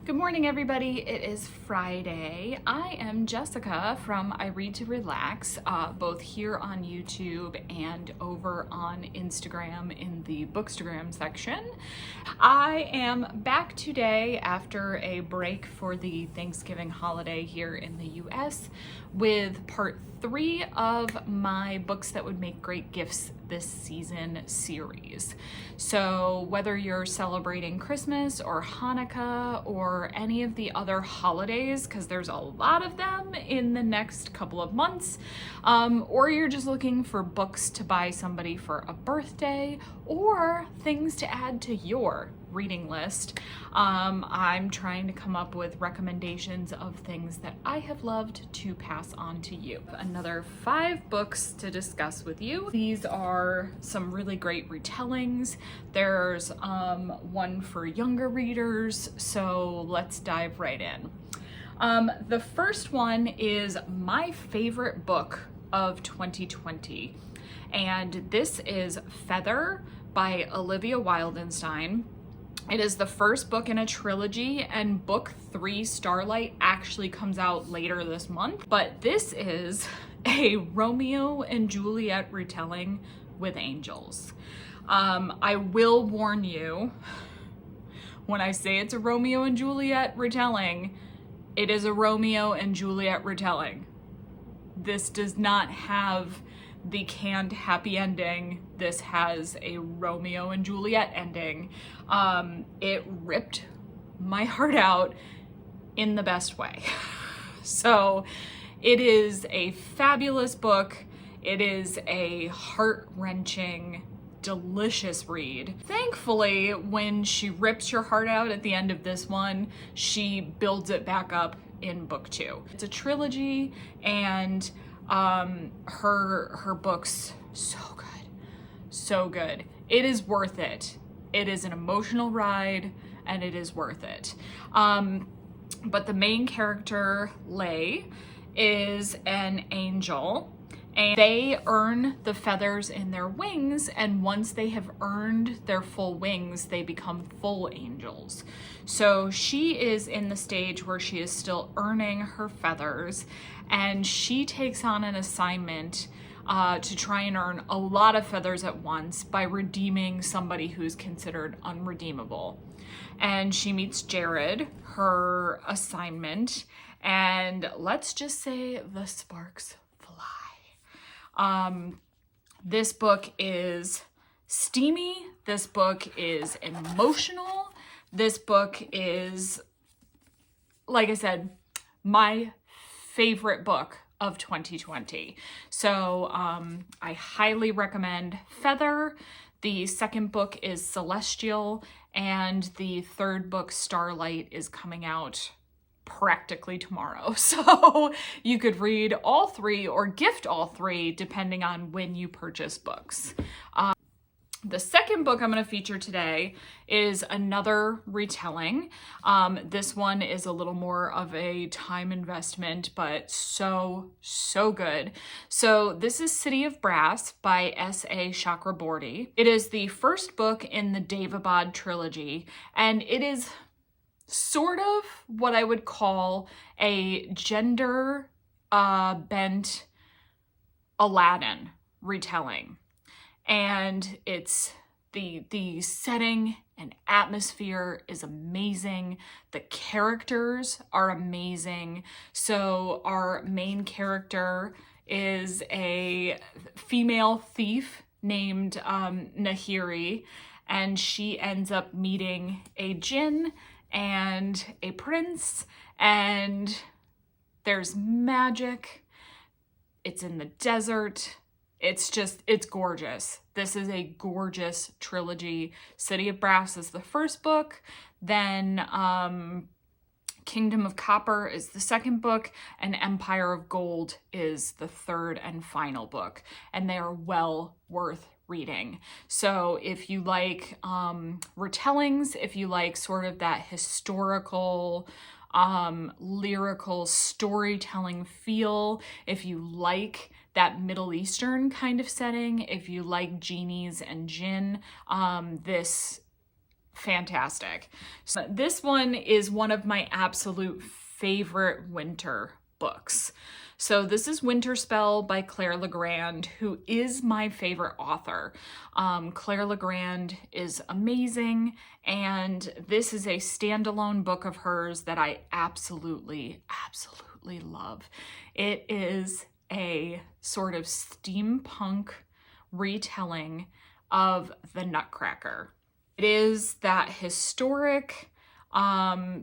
Good morning, everybody. It is Friday. I am Jessica from I Read to Relax, both here on YouTube and over on Instagram in the Bookstagram section. I am back today after a break for the Thanksgiving holiday here in the US with part 3 of my Books That Would Make Great Gifts This Season series. So whether you're celebrating Christmas or Hanukkah or any of the other holidays, because there's a lot of them in the next couple of months, or you're just looking for books to buy somebody for a birthday or things to add to your reading list, I'm trying to come up with recommendations of things that I have loved to pass on to you. Another 5 books to discuss with you. These are some really great retellings. There's one for younger readers, so let's dive right in. The first one is my favorite book of 2020, and this is Feather by Olivia Wildenstein. It is the first book in a trilogy, and book 3, Starlight, actually comes out later this month. But this is a Romeo and Juliet retelling with angels. I will warn you, when I say it's a Romeo and Juliet retelling, it is a Romeo and Juliet retelling. This does not have the canned happy ending. This has a Romeo and Juliet ending. It ripped my heart out in the best way. So it is a fabulous book. It is a heart-wrenching, delicious read. Thankfully, when she rips your heart out at the end of this one, she builds it back up in book 2. It's a trilogy, and her books, so good. It is worth it. It is an emotional ride, and it is worth it. But the main character, Lay, is an angel, and they earn the feathers in their wings, and once they have earned their full wings, they become full angels. So she is in the stage where she is still earning her feathers, and she takes on an assignment to try and earn a lot of feathers at once by redeeming somebody who's considered unredeemable. And she meets Jared, her assignment, and let's just say the sparks fly. This book is steamy. This book is emotional. This book is, like I said, my favorite book of 2020. So I highly recommend Feather. The second book is Celestial, and the third book, Starlight, is coming out practically tomorrow. So you could read all 3 or gift all 3 depending on when you purchase books. The second book I'm going to feature today is another retelling. This one is a little more of a time investment, but so good. So this is City of Brass by S.A. Chakraborty. It is the first book in the Davabad trilogy, and it is sort of what I would call a gender bent Aladdin retelling. And it's the setting and atmosphere is amazing. The characters are amazing. So our main character is a female thief named Nahiri, and she ends up meeting a djinn and a prince, and there's magic. It's in the desert. It's gorgeous. This is a gorgeous trilogy. City of Brass is the first book, then Kingdom of Copper is the second book, and Empire of Gold is the third and final book, and they are well worth reading. So if you like retellings, if you like sort of that historical, lyrical storytelling feel, if you like that Middle Eastern kind of setting, if you like genies and jinn, this fantastic. So this one is one of my absolute favorite winter books. So this is Winterspell by Claire Legrand, who is my favorite author. Claire Legrand is amazing, and this is a standalone book of hers that I absolutely love. It is a sort of steampunk retelling of the Nutcracker. It is that historic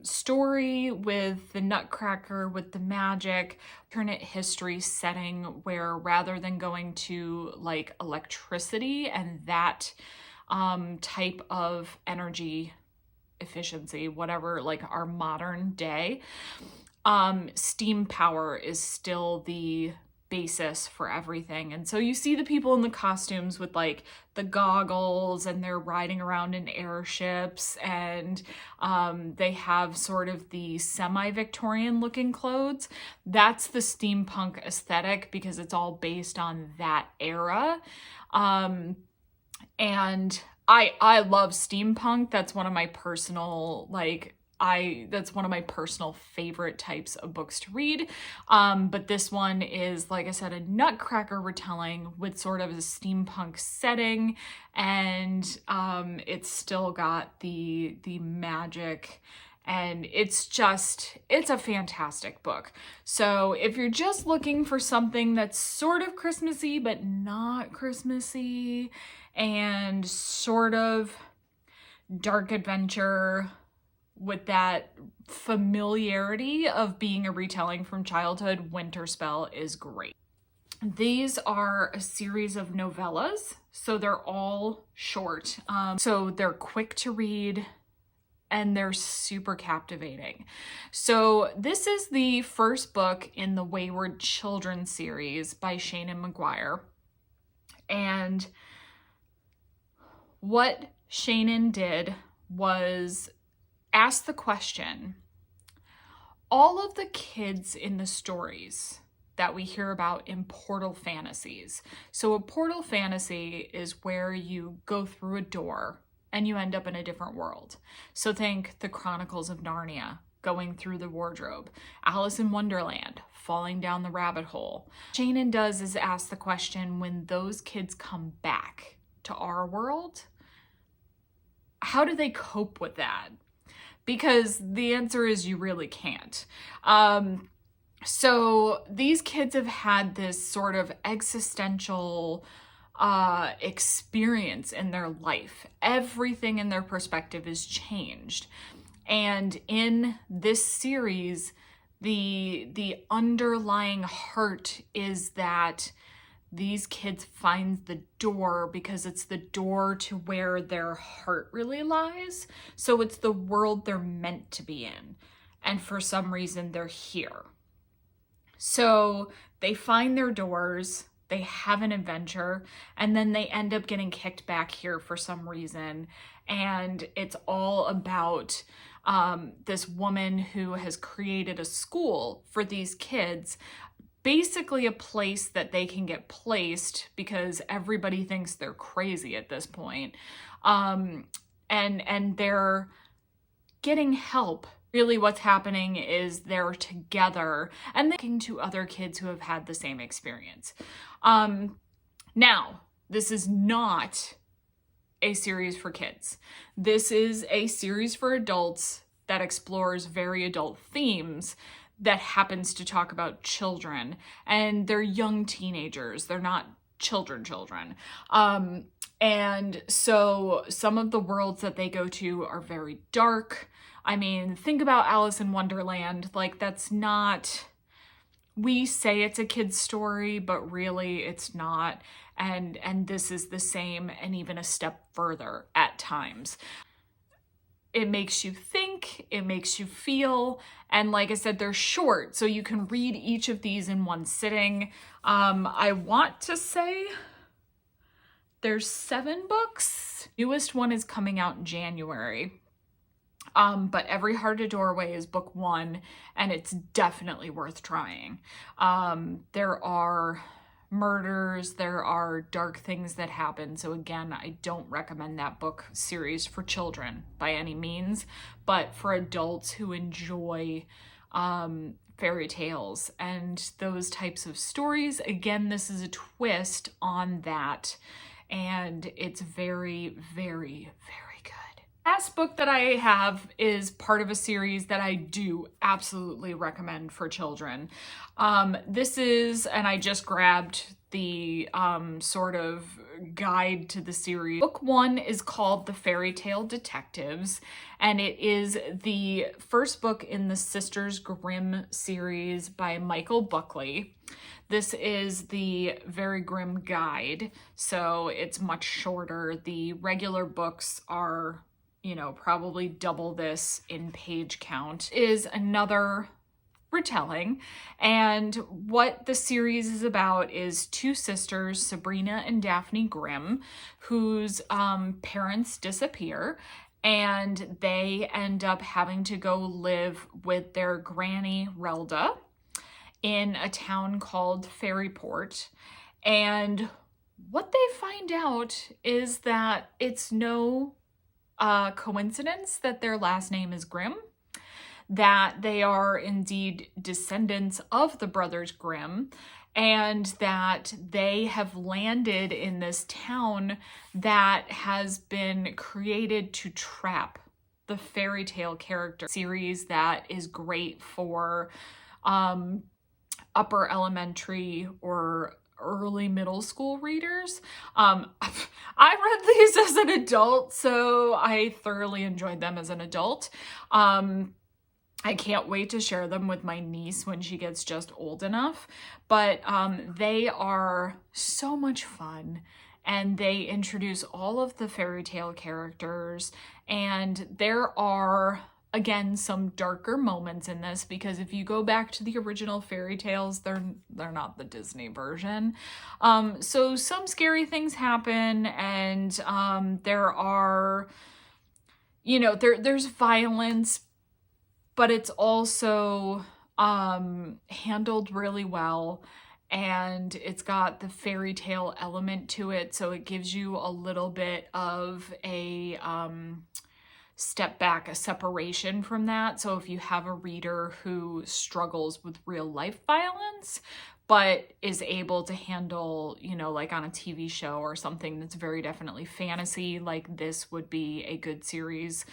story with the Nutcracker, with the magic, alternate history setting where rather than going to like electricity and that type of energy efficiency, whatever, like our modern day, steam power is still the basis for everything. And so you see the people in the costumes with like the goggles, and they're riding around in airships, and they have sort of the semi-Victorian looking clothes. That's the steampunk aesthetic because it's all based on that era. And I love steampunk. That's one of my personal that's one of my personal favorite types of books to read. But this one is, like I said, a Nutcracker retelling with sort of a steampunk setting, and it's still got the magic, and it's a fantastic book. So if you're just looking for something that's sort of Christmassy but not Christmassy, and sort of dark adventure with that familiarity of being a retelling from childhood, Winterspell is great. These are a series of novellas, so they're all short. So they're quick to read, and they're super captivating. So this is the first book in the Wayward Children series by Seanan McGuire. And what Seanan did was ask the question, all of the kids in the stories that we hear about in portal fantasies. So a portal fantasy is where you go through a door and you end up in a different world. So think the Chronicles of Narnia, going through the wardrobe, Alice in Wonderland, falling down the rabbit hole. What Seanan does is ask the question, when those kids come back to our world, how do they cope with that? Because the answer is you really can't. So these kids have had this sort of existential experience in their life. Everything in their perspective is changed. And in this series, the underlying heart is that these kids find the door because it's the door to where their heart really lies. So it's the world they're meant to be in. And for some reason, they're here. So they find their doors, they have an adventure, and then they end up getting kicked back here for some reason. And it's all about this woman who has created a school for these kids, basically a place that they can get placed because everybody thinks they're crazy at this point. And they're getting help. Really what's happening is they're together and they're talking to other kids who have had the same experience. Now, this is not a series for kids. This is a series for adults that explores very adult themes that happens to talk about children, and they're young teenagers. They're not children. And so some of the worlds that they go to are very dark. I mean, think about Alice in Wonderland. Like, that's not, we say it's a kid's story, but really it's not. And this is the same, and even a step further at times. It makes you think, it makes you feel, and like I said, they're short, so you can read each of these in one sitting. I want to say there's 7 books. Newest one is coming out in January. But Every Heart a Doorway is book 1, and it's definitely worth trying. There are murders, there are dark things that happen. So again, I don't recommend that book series for children by any means, but for adults who enjoy fairy tales and those types of stories, again, this is a twist on that, and it's very, very, very good. Last book that I have is part of a series that I do absolutely recommend for children. This is, and I just grabbed the sort of guide to the series. Book 1 is called The Fairytale Detectives, and it is the first book in the Sisters Grimm series by Michael Buckley. This is the Very Grim Guide, so it's much shorter. The regular books are, you know, probably double this in page count. Is another retelling, and what the series is about is two sisters, Sabrina and Daphne Grimm, whose parents disappear, and they end up having to go live with their granny Relda in a town called Fairyport. And what they find out is that it's no coincidence that their last name is Grimm, that they are indeed descendants of the brothers Grimm, and that they have landed in this town that has been created to trap the fairy tale character series that is great for upper elementary or early middle school readers. I read these as an adult, so I thoroughly enjoyed them as an adult. I can't wait to share them with my niece when she gets just old enough, but they are so much fun, and they introduce all of the fairy tale characters, and there are, again, some darker moments in this, because if you go back to the original fairy tales, they're not the Disney version. So some scary things happen, and there are, you know, there's violence, but it's also handled really well, and it's got the fairy tale element to it, so it gives you a little bit of a step back, a separation from that. So if you have a reader who struggles with real life violence, but is able to handle, you know, like on a TV show or something that's very definitely fantasy, like this would be a good series.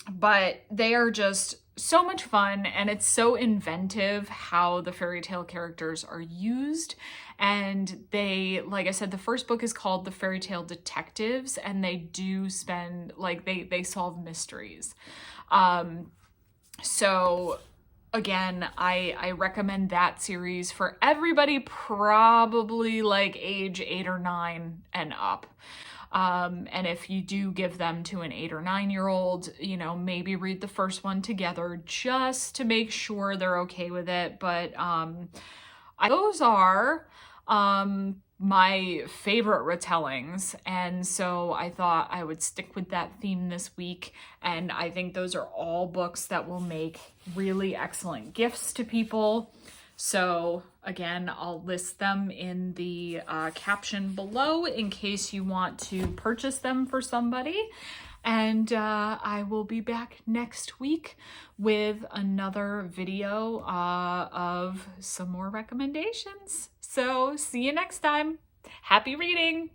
But they are just so much fun, and it's so inventive how the fairy tale characters are used. And they, like I said, the first book is called The Fairytale Detectives, and they do spend, like, they solve mysteries. So again, I recommend that series for everybody, probably like age 8 or 9 and up. And if you do give them to an 8 or 9-year-old, you know, maybe read the first one together just to make sure they're okay with it. But those are my favorite retellings, and so I thought I would stick with that theme this week. And I think those are all books that will make really excellent gifts to people. So again, I'll list them in the caption below in case you want to purchase them for somebody. And I will be back next week with another video of some more recommendations. So see you next time. Happy reading!